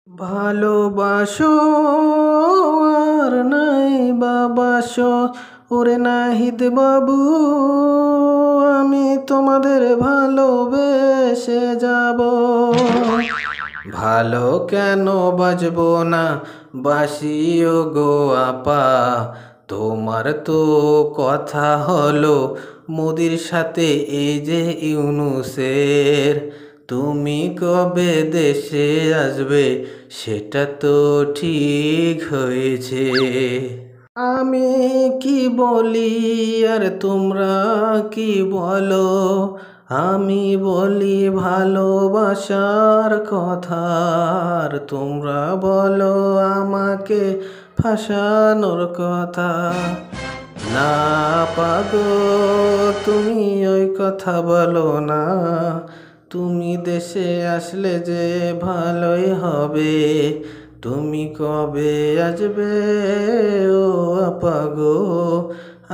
ভালোবাসো আর নাই বাবাসো, ওরে নাহিদ বাবু, আমি তোমাদের ভালোবেসে যাব। ভালো কেন বাজবো না বাসিও গো আপা, তোমার তো কথা হলো মোদির সাথে এই যে ইউনুসের। তুমি কবে দেশে আসবে সেটা তো ঠিক হয়েছে। আমি কি বলি আর তোমরা কি বলো, আমি বলি ভালোবাসার কথা, আর তোমরা বলো আমাকে ফাঁসানোর কথা। না পাগো, তুমি ওই কথা বলো না, তুমি দেশে আসলে যে ভালোই হবে। তুমি কবে আসবে ও আপা গো,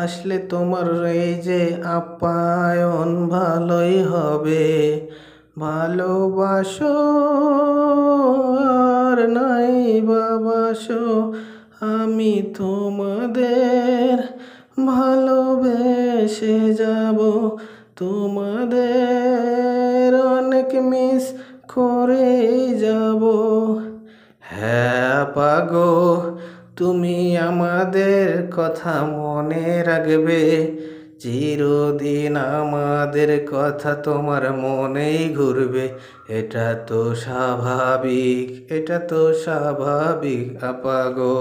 আসলে তোমার এই যে আপ্যায়ন ভালোই হবে। ভালোবাসো আর নাই বাবাসো, আমি তোমাদের ভালোবেসে যাব। তোমাদের অনেক মিস করে যাব। হ্যাঁ পাগো, তুমি আমাদের কথা মনে রাখবে, চিরদিন আমাদের কথা তোমার মনেই ঘুরবে। এটা তো স্বাভাবিক, এটা তো স্বাভাবিক আপা গো।